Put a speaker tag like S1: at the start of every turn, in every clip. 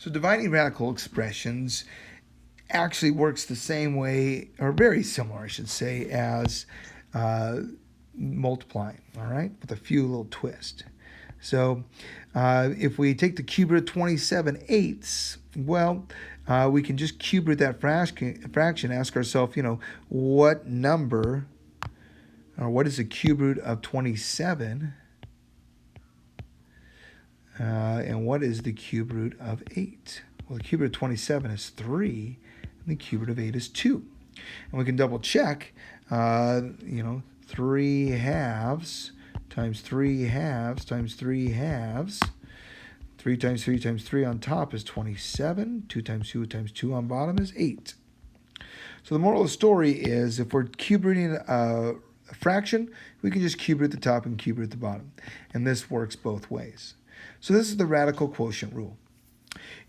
S1: So dividing radical expressions actually works the same way, or very similar, I should say, as multiplying, all right, with a few little twists. So if we take the cube root of 27/8, well, we can just cube root that fraction, ask ourselves, what number, or what is the cube root of 27? And what is the cube root of 8? Well, the cube root of 27 is 3, and the cube root of 8 is 2. And we can double check, 3 halves times 3 halves times 3 halves. 3 times 3 times 3 on top is 27. 2 times 2 times 2 on bottom is 8. So the moral of the story is, if we're cube rooting a fraction, we can just cube root the top and cube root the bottom. And this works both ways. So this is the radical quotient rule.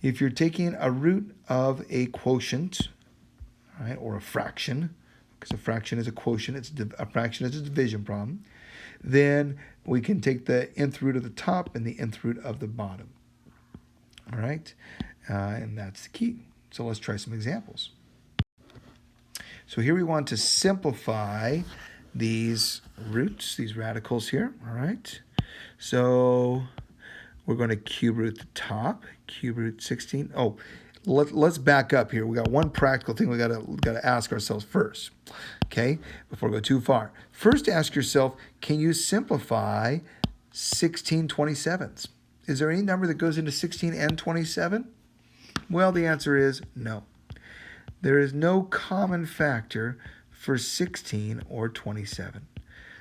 S1: If you're taking a root of a quotient, right, or a fraction, because a fraction is a quotient, a fraction is a division problem, then we can take the nth root of the top and the nth root of the bottom. All right, and that's the key. So let's try some examples. So here we want to simplify these roots, these radicals here. All right, so we're going to cube root the top, cube root 16. Oh, let's back up here. We got one practical thing we got to ask ourselves first, okay, before we go too far. First, ask yourself, can you simplify 16/27? Is there any number that goes into 16 and 27? Well, the answer is no. There is no common factor for 16 or 27.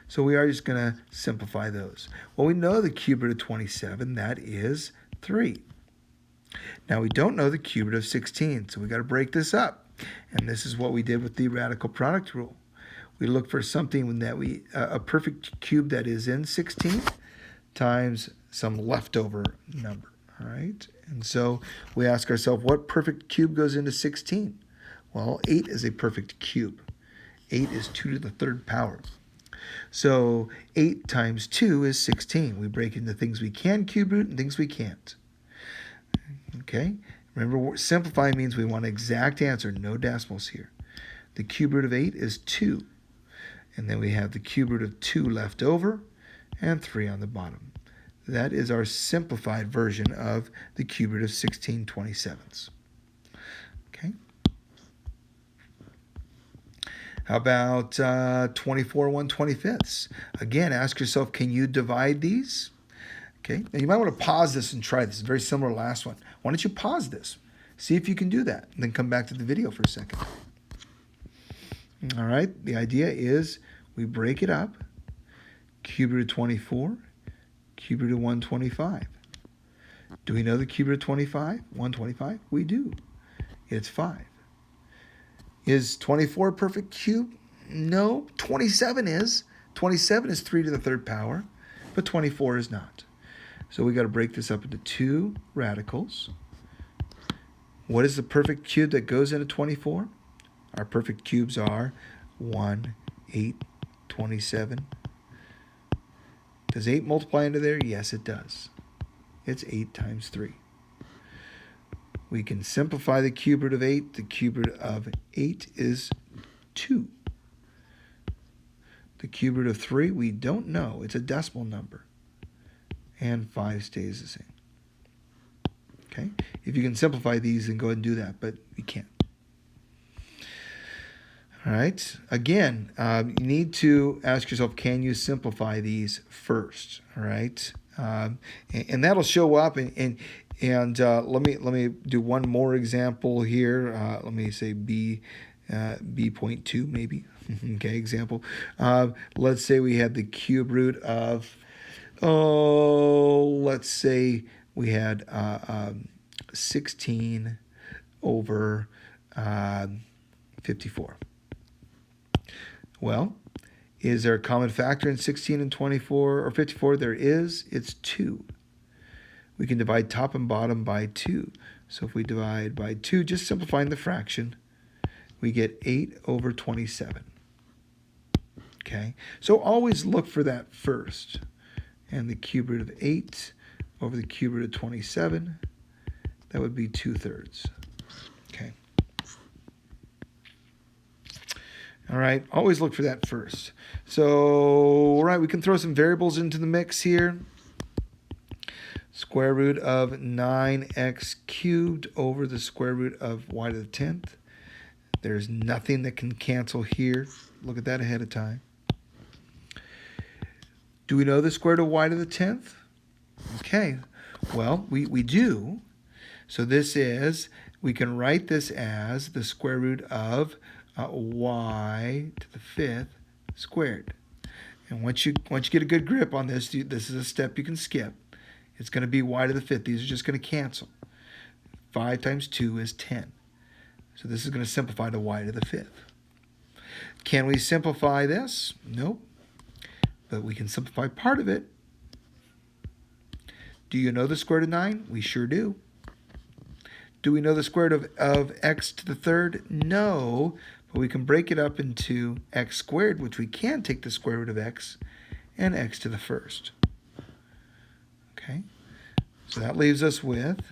S1: So we are just going to simplify those. Well, we know the cube root of 27, that is 3. Now we don't know the cube root of 16, so we got to break this up. And this is what we did with the radical product rule. We look for something that a perfect cube that is in 16 times some leftover number. All right, and so we ask ourselves, what perfect cube goes into 16? Well, 8 is a perfect cube. 8 is 2 to the third power. So 8 times 2 is 16. We break into things we can cube root and things we can't. Okay? Remember, simplify means we want an exact answer, no decimals here. The cube root of 8 is 2. And then we have the cube root of 2 left over and 3 on the bottom. That is our simplified version of the cube root of 16/27. Okay? How about 24 1/25? Again, ask yourself, can you divide these? Okay, now you might want to pause this and try this. It's very similar to the last one. Why don't you pause this? See if you can do that, and then come back to the video for a second. All right, the idea is we break it up. Cube root of 24, cube root of 125. Do we know the cube root of 25? 125? We do. It's 5. Is 24 a perfect cube? No. 27 is. 27 is 3 to the third power, but 24 is not. So we got to break this up into 2 radicals. What is the perfect cube that goes into 24? Our perfect cubes are 1, 8, 27. Does 8 multiply into there? Yes, it does. It's 8 times 3. We can simplify the cube root of 8. The cube root of 8 is 2. The cube root of 3, we don't know. It's a decimal number. And 5 stays the same. Okay? If you can simplify these, then go ahead and do that, but you can't. All right? Again, you need to ask yourself, can you simplify these first? All right? And that'll show up, and let me do one more example here. Let me say B.2 maybe. Okay, example. Let's say we had the cube root of, let's say we had 16 over 54. Well, is there a common factor in 16 and 24 or 54? There is. It's 2. We can divide top and bottom by 2. So if we divide by 2, just simplifying the fraction, we get 8 over 27. Okay? So always look for that first. And the cube root of 8 over the cube root of 27, That would be 2/3. Okay. All right, always look for that first. So, all right, we can throw some variables into the mix here. Square root of 9x cubed over the square root of y to the 10th. There's nothing that can cancel here. Look at that ahead of time. Do we know the square root of y to the 10th? Okay, well, we do. So this is, we can write this as the square root of y to the 5th squared. And once you get a good grip on this, this is a step you can skip. It's going to be y to the 5th. These are just going to cancel. 5 times 2 is 10. So this is going to simplify to y to the 5th. Can we simplify this? Nope. But we can simplify part of it. Do you know the square root of 9? We sure do. Do we know the square root of x to the 3rd? No, but we can break it up into x squared, which we can take the square root of x, and x to the 1st. Okay, so that leaves us with,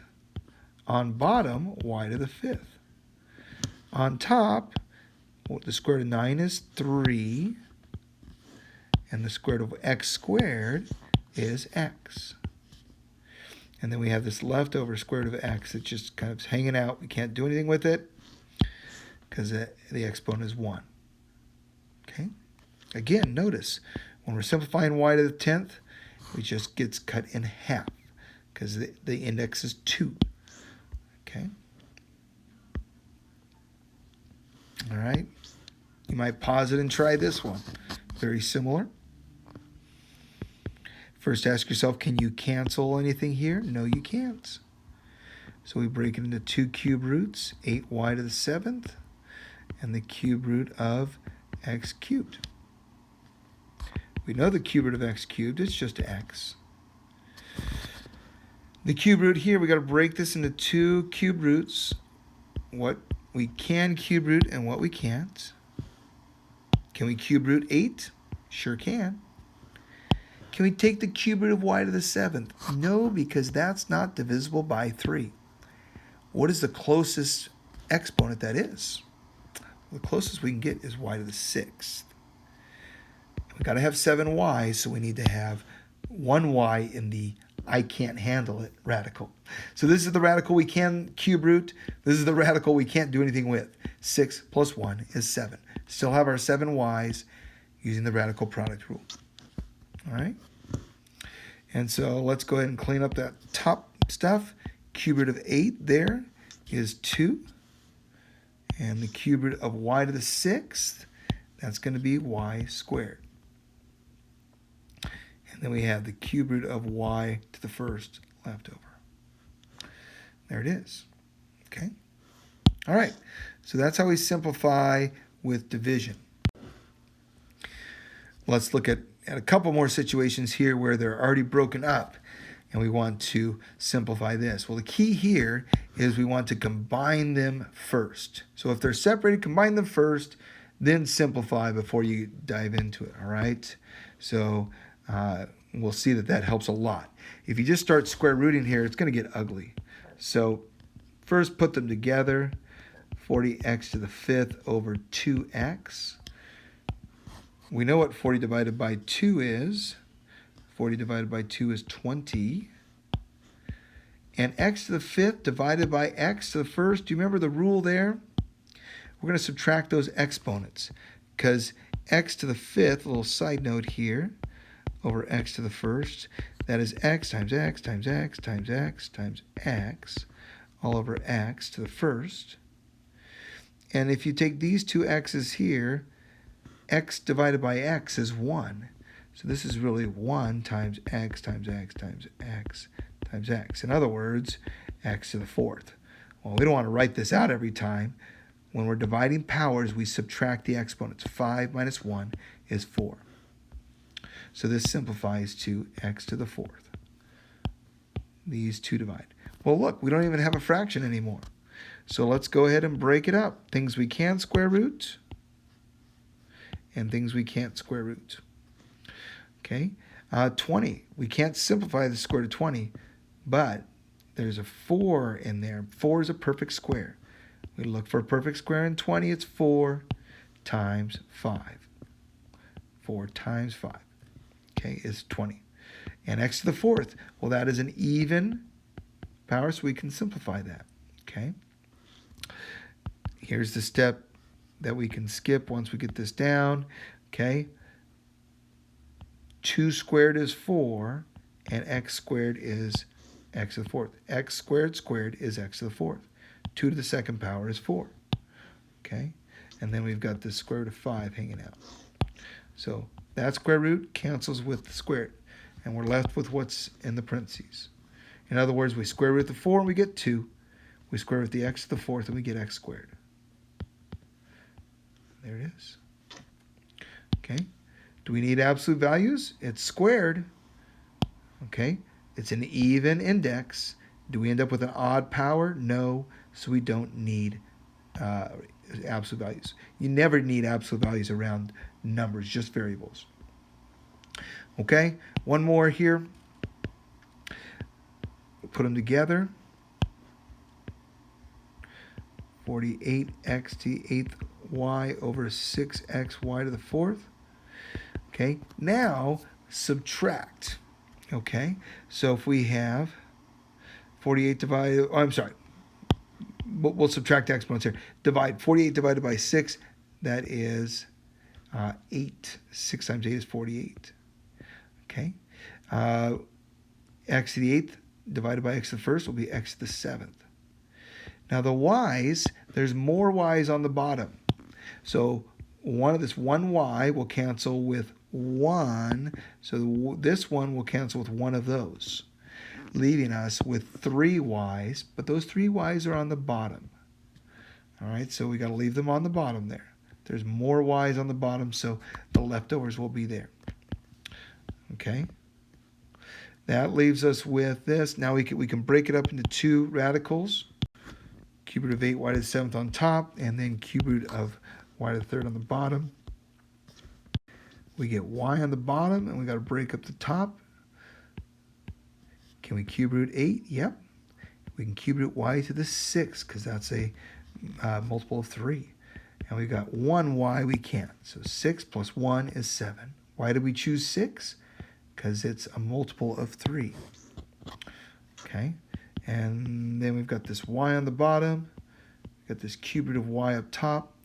S1: on bottom, y to the 5th. On top, the square root of 9 is 3, and the square root of x squared is x. And then we have this leftover square root of x that's just kind of hanging out. We can't do anything with it because the exponent is 1. Okay? Again, notice, when we're simplifying y to the 10th, it just gets cut in half because the index is 2. Okay? All right? You might pause it and try this one. Very similar. First, ask yourself, can you cancel anything here? No, you can't. So we break it into 2 cube roots, 8y to the 7th, and the cube root of x cubed. We know the cube root of x cubed is just x. The cube root here, we got to break this into 2 cube roots, what we can cube root and what we can't. Can we cube root 8? Sure can. Can we take the cube root of y to the 7th? No, because that's not divisible by 3. What is the closest exponent that is? Well, the closest we can get is y to the 6th. We've got to have 7y, so we need to have 1y in the I can't handle it radical. So this is the radical we can cube root. This is the radical we can't do anything with. 6 plus 1 is 7. Still have our 7y's using the radical product rule. All right? And so let's go ahead and clean up that top stuff. Cube root of 8 there is 2. And the cube root of y to the 6th, that's going to be y squared. And then we have the cube root of y to the 1st left over. There it is. Okay? All right. So that's how we simplify with division. Let's look at a couple more situations here where they're already broken up and we want to simplify this. Well, the key here is we want to combine them first. So if they're separated, combine them first, then simplify before you dive into it, all right? So we'll see that helps a lot. If you just start square rooting here, it's going to get ugly. So first put them together, 40x to the 5th over 2x. We know what 40 divided by 2 is. 40 divided by 2 is 20. And x to the 5th divided by x to the 1st. Do you remember the rule there? We're going to subtract those exponents because x to the 5th, a little side note here, over x to the 1st, that is x times x times x times x times x all over x to the 1st. And if you take these two x's here, x divided by x is 1. So this is really 1 times x times x times x times x. In other words, x to the 4th. Well, we don't want to write this out every time. When we're dividing powers, we subtract the exponents. 5 minus 1 is 4. So this simplifies to x to the 4th. These two divide. Well, look, we don't even have a fraction anymore. So let's go ahead and break it up. Things we can square root and things we can't square root. Okay, 20. We can't simplify the square root of 20, but there's a 4 in there. 4 is a perfect square. We look for a perfect square in 20. It's 4 times 5. 4 times 5, okay, is 20. And x to the 4th, well, that is an even power, so we can simplify that, okay? Here's the step that we can skip once we get this down, okay? 2 squared is 4, and x squared is x to the 4th. X squared squared is x to the 4th. 2 to the 2nd power is 4, okay? And then we've got the square root of 5 hanging out. So that square root cancels with the squared, and we're left with what's in the parentheses. In other words, we square root the 4 and we get 2. We square root the x to the 4th and we get x squared. There it is. Okay. Do we need absolute values? It's squared. Okay. It's an even index. Do we end up with an odd power? No. So we don't need absolute values. You never need absolute values around numbers, just variables. Okay. One more here. Put them together. 48x to the 8th y over 6xy to the 4th. Okay, now subtract. Okay, so if we have 48 divided, we'll subtract exponents here. Divide 48 divided by 6, that is 8. 6 times 8 is 48. Okay, x to the 8th divided by x to the 1st will be x to the 7th. Now the y's, there's more y's on the bottom. So this one y will cancel with 1. So this one will cancel with one of those, leaving us with 3 y's. But those 3 y's are on the bottom. All right, so we got to leave them on the bottom there. There's more y's on the bottom, so the leftovers will be there. Okay. That leaves us with this. Now we can break it up into 2 radicals. Cube root of 8y to the 7th on top, and then cube root of y to the 3rd on the bottom. We get y on the bottom, and we got to break up the top. Can we cube root 8? Yep. We can cube root y to the 6th, because that's a multiple of 3. And we got 1y we can't. So 6 plus 1 is 7. Why did we choose 6? Because it's a multiple of 3. Okay. And then we've got this y on the bottom. We've got this cube root of y up top.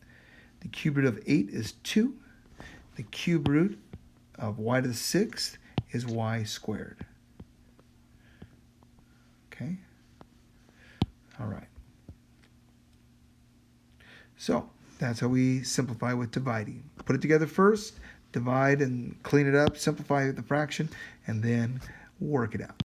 S1: The cube root of 8 is 2. The cube root of y to the 6th is y squared. Okay? All right. So that's how we simplify with dividing. Put it together first, divide and clean it up, simplify the fraction, and then work it out.